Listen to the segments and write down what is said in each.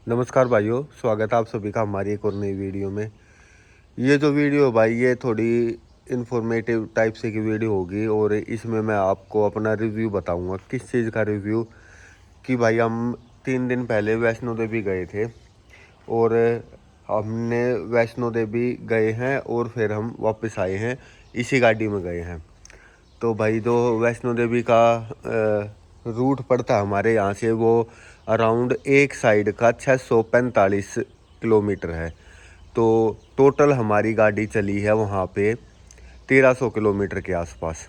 नमस्कार भाइयों, स्वागत है आप सभी का हमारी एक और नई वीडियो में। ये जो वीडियो भाई ये थोड़ी इन्फॉर्मेटिव टाइप से की वीडियो होगी और इसमें मैं आपको अपना रिव्यू बताऊंगा। किस चीज़ का रिव्यू कि भाई हम 3 दिन पहले वैष्णो देवी गए थे और हमने वैष्णो देवी गए हैं और फिर हम वापस आए हैं, इसी गाड़ी में गए हैं। तो भाई जो वैष्णो देवी का रूट पड़ता है हमारे यहाँ से, वो अराउंड एक साइड का 645 किलोमीटर है। तो टोटल हमारी गाड़ी चली है वहाँ पे 1300 किलोमीटर के आसपास।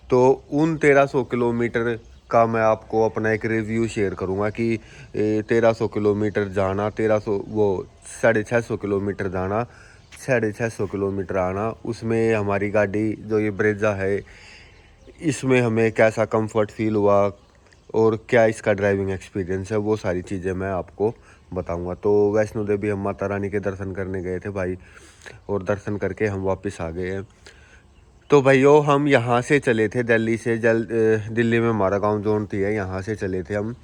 तो उन 1300 किलोमीटर का मैं आपको अपना एक रिव्यू शेयर करूँगा कि 1300 किलोमीटर जाना, 1300 वो 650 किलोमीटर जाना, 650 किलोमीटर आना, उसमें हमारी गाड़ी जो ये ब्रेजा है इसमें हमें कैसा कंफर्ट फील हुआ और क्या इसका ड्राइविंग एक्सपीरियंस है, वो सारी चीज़ें मैं आपको बताऊंगा। तो वैष्णो देवी हम माता रानी के दर्शन करने गए थे भाई और दर्शन करके हम वापस आ गए हैं। तो भाइयों हम यहाँ से चले थे दिल्ली से, दिल्ली में हमारा गांव जोनती है, यहाँ से चले थे हम।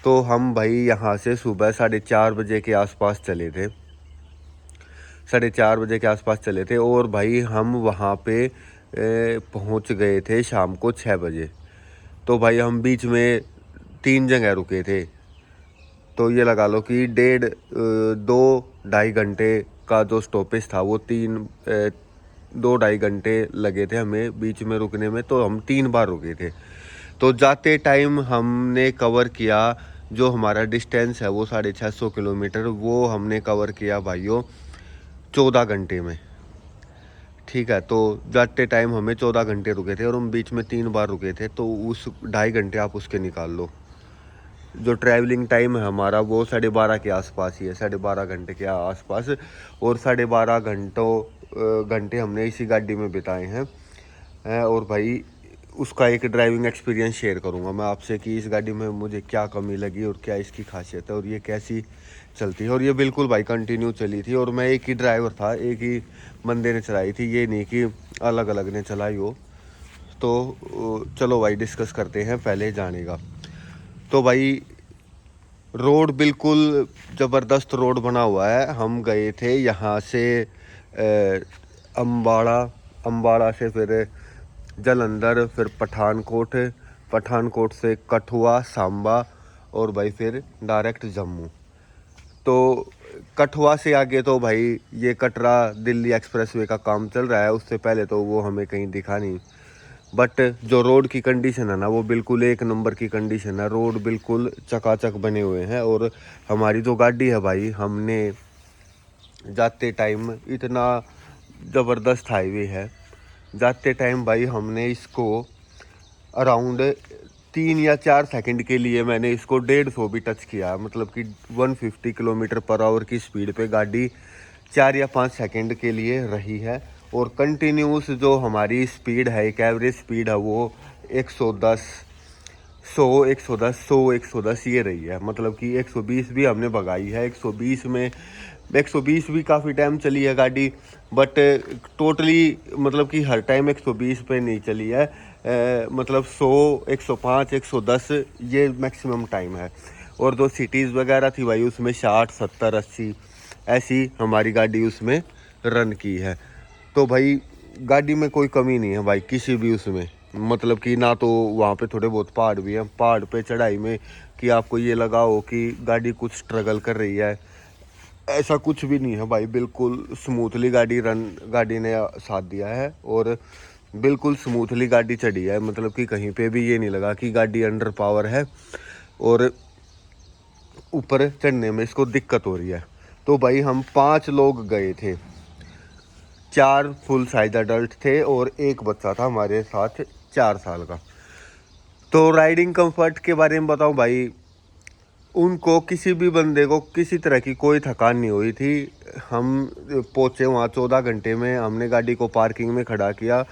तो हम भाई यहाँ से सुबह 4:30 बजे के आसपास चले थे, 4:30 बजे के आसपास चले थे और भाई हम वहाँ पे पहुँच गए थे शाम को 6 बजे। तो भाई हम बीच में 3 जगह रुके थे। तो ये लगा लो कि 2-2.5 घंटे का जो स्टॉपेज था वो 2-2.5 घंटे लगे थे हमें बीच में रुकने में। तो हम 3 बार रुके थे। तो जाते टाइम हमने कवर किया, जो हमारा डिस्टेंस है वो 650 किलोमीटर, वो हमने कवर किया भाइयों 14 घंटे में। ठीक है, तो जाते टाइम हमें 14 घंटे रुके थे और हम बीच में 3 बार रुके थे, तो उस 2.5 घंटे आप उसके निकाल लो। जो ट्रैवलिंग टाइम है हमारा वो 12:30 के आसपास ही है, 12.5 घंटे के आसपास। और 12.5 घंटे हमने इसी गाड़ी में बिताए हैं। और भाई उसका एक ड्राइविंग एक्सपीरियंस शेयर करूंगा मैं आपसे कि इस गाड़ी में मुझे क्या कमी लगी और क्या इसकी खासियत है और ये कैसी चलती है। और ये बिल्कुल भाई कंटिन्यू चली थी और मैं एक ही ड्राइवर था, एक ही बंदे ने चलाई थी, ये नहीं कि अलग अलग ने चलाई हो। तो चलो भाई डिस्कस करते हैं पहले जाने का। तो भाई रोड बिल्कुल ज़बरदस्त रोड बना हुआ है। हम गए थे यहाँ से अम्बाड़ा, अम्बाड़ा से फिर जालंधर, फिर पठानकोट, पठानकोट से कठुआ, सांबा और भाई फिर डायरेक्ट जम्मू। तो कठुआ से आगे तो भाई ये कटरा दिल्ली एक्सप्रेसवे का काम चल रहा है, उससे पहले तो वो हमें कहीं दिखा नहीं। बट जो रोड की कंडीशन है ना वो बिल्कुल एक नंबर की कंडीशन है, रोड बिल्कुल चकाचक बने हुए हैं। और हमारी जो गाड़ी है भाई, हमने जाते टाइम इतना ज़बरदस्त हाईवे है, जाते टाइम भाई हमने इसको अराउंड 3 या 4 सेकंड के लिए मैंने इसको 150 भी टच किया, मतलब कि 150 किलोमीटर पर आवर की स्पीड पे गाड़ी 4 या 5 सेकंड के लिए रही है। और कंटिन्यूस जो हमारी स्पीड है, एक एवरेज स्पीड है, वो 110, 100 ये रही है। मतलब कि 120 भी हमने भगाई है। 120 में 120 भी काफ़ी टाइम चली है गाड़ी, बट टोटली मतलब कि हर टाइम 120 पे नहीं चली है। मतलब 100, 105, 110 ये मैक्सिमम टाइम है। और जो सिटीज़ वगैरह थी भाई उसमें 60, 70, 80 ऐसी हमारी गाड़ी उसमें रन की है। तो भाई गाड़ी में कोई कमी नहीं है भाई किसी भी उसमें। मतलब कि ना तो वहाँ पे थोड़े बहुत पहाड़ भी हैं, पहाड़ पे चढ़ाई में कि आपको ये लगा हो कि गाड़ी कुछ स्ट्रगल कर रही है, ऐसा कुछ भी नहीं है भाई। बिल्कुल स्मूथली गाड़ी ने साथ दिया है और बिल्कुल स्मूथली गाड़ी चढ़ी है। मतलब कि कहीं पे भी ये नहीं लगा कि गाड़ी अंडर पावर है और ऊपर चढ़ने में इसको दिक्कत हो रही है। तो भाई हम 5 लोग गए थे, 4 फुल साइज अडल्ट थे और एक बच्चा था हमारे साथ 4 साल का। तो राइडिंग कंफर्ट के बारे में बताऊं भाई, उनको किसी भी बंदे को किसी तरह की कोई थकान नहीं हुई थी। हम पहुँचे वहाँ 14 घंटे में, हमने गाड़ी को पार्किंग में खड़ा किया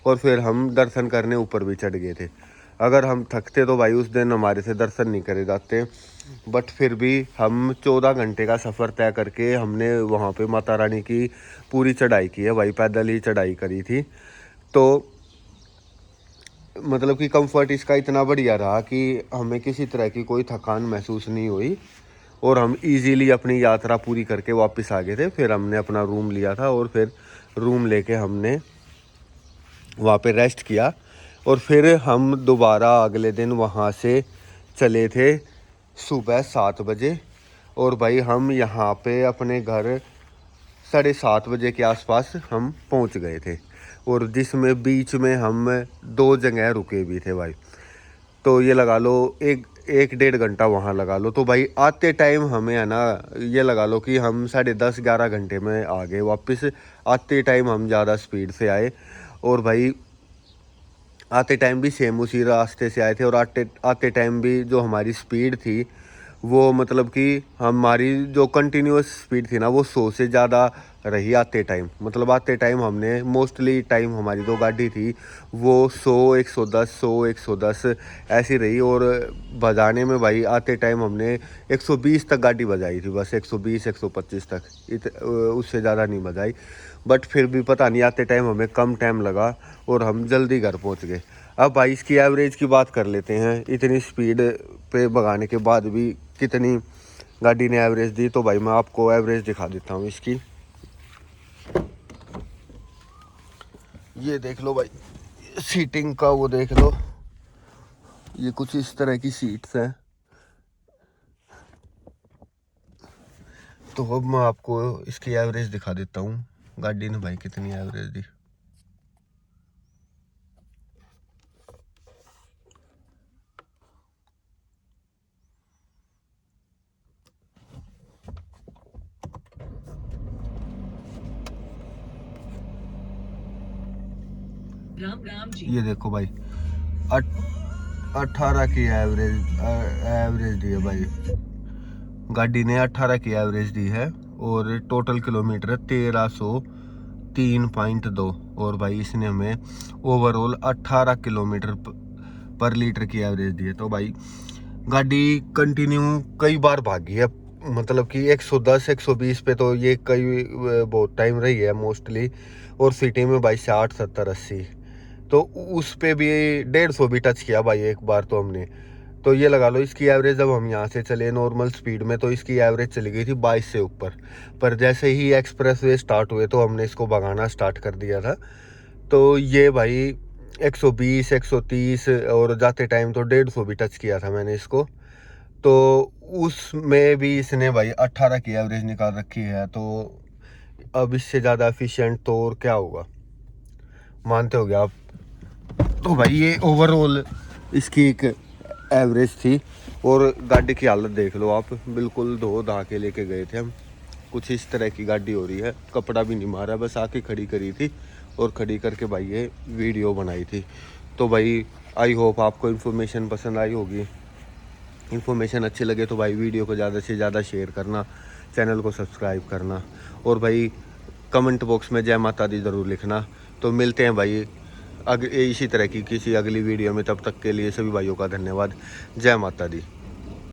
और फिर हम दर्शन करने ऊपर भी चढ़ गए थे। अगर हम थकते तो भाई उस दिन हमारे से दर्शन नहीं करे जाते, बट फिर भी हम 14 घंटे का सफ़र तय करके हमने वहाँ पे माता रानी की पूरी चढ़ाई की है भाई, पैदल ही चढ़ाई करी थी। तो मतलब कि कंफर्ट इसका इतना बढ़िया रहा कि हमें किसी तरह की कोई थकान महसूस नहीं हुई। और हम इजीली अपनी यात्रा पूरी करके वापस आ गए थे। फिर हमने अपना रूम लिया था और फिर रूम लेके हमने वहाँ पे रेस्ट किया और फिर हम दोबारा अगले दिन वहाँ से चले थे सुबह 7 बजे। और भाई हम यहाँ पे अपने घर 7:30 बजे के आसपास हम पहुँच गए थे, और जिसमें बीच में हम 2 जगह रुके भी थे भाई। तो ये लगा लो एक 1.5 घंटा वहाँ लगा लो। तो भाई आते टाइम हमें है ना, ये लगा लो कि हम 10:30-11 घंटे में आ गए वापस। आते टाइम हम ज़्यादा स्पीड से आए, और भाई आते टाइम भी सेम उसी रास्ते से आए थे। और आते टाइम भी जो हमारी स्पीड थी वो मतलब कि हमारी जो कंटिन्यूअस स्पीड थी ना वो 100 से ज़्यादा रही आते टाइम। मतलब आते टाइम हमने मोस्टली टाइम हमारी जो गाड़ी थी वो 100 110 100 110 ऐसी रही। और बजाने में भाई आते टाइम हमने 120 तक गाड़ी बजाई थी, बस 120 125 तक, उससे ज़्यादा नहीं बजाई। बट फिर भी पता नहीं आते टाइम हमें कम टाइम लगा और हम जल्दी घर पहुंच गए। अब भाई इसकी एवरेज की बात कर लेते हैं, इतनी स्पीड पे भगाने के बाद भी कितनी गाड़ी ने एवरेज दी। तो भाई मैं आपको एवरेज दिखा देता हूँ इसकी। ये देख लो भाई, सीटिंग का वो देख लो, ये कुछ इस तरह की सीट्स हैं। तो अब मैं आपको इसकी एवरेज दिखा देता हूँ, गाड़ी ने भाई कितनी एवरेज दी। राम जी। ये देखो भाई 18 की एवरेज दी है भाई, गाड़ी ने 18 की एवरेज दी है। और टोटल किलोमीटर 1303.2। और भाई इसने हमें ओवरऑल 18 किलोमीटर पर लीटर की एवरेज दी है। तो भाई गाड़ी कंटिन्यू कई बार भागी है, मतलब कि 110 120 पे तो ये कई बहुत टाइम रही है मोस्टली। और सिटी में भाई 60 70 80, तो उस पे भी 150 भी टच किया भाई एक बार तो हमने। तो ये लगा लो इसकी एवरेज, जब हम यहाँ से चले नॉर्मल स्पीड में तो इसकी एवरेज चली गई थी 22 से ऊपर। पर जैसे ही एक्सप्रेस वे स्टार्ट हुए तो हमने इसको भगाना स्टार्ट कर दिया था। तो ये भाई 120 130 और जाते टाइम तो 150 भी टच किया था मैंने इसको। तो उसमें भी इसने भाई 18 की एवरेज निकाल रखी है। तो अब इससे ज़्यादा एफिशिएंट तो और क्या होगा, मानते हो गया आप। तो भाई ये ओवरऑल इसकी एक एवरेज थी। और गाड़ी की हालत देख लो आप, बिल्कुल धो धा के लेके गए थे हम। कुछ इस तरह की गाड़ी हो रही है, कपड़ा भी नहीं मारा, बस आके खड़ी करी थी और खड़ी करके भाई ये वीडियो बनाई थी। तो भाई आई होप आपको इन्फॉर्मेशन पसंद आई होगी। इन्फॉर्मेशन अच्छी लगे तो भाई वीडियो को ज़्यादा से ज़्यादा शेयर करना, चैनल को सब्सक्राइब करना, और भाई कमेंट बॉक्स में जय माता दी ज़रूर लिखना। तो मिलते हैं भाई इसी तरह की किसी अगली वीडियो में, तब तक के लिए सभी भाइयों का धन्यवाद। जय माता दी।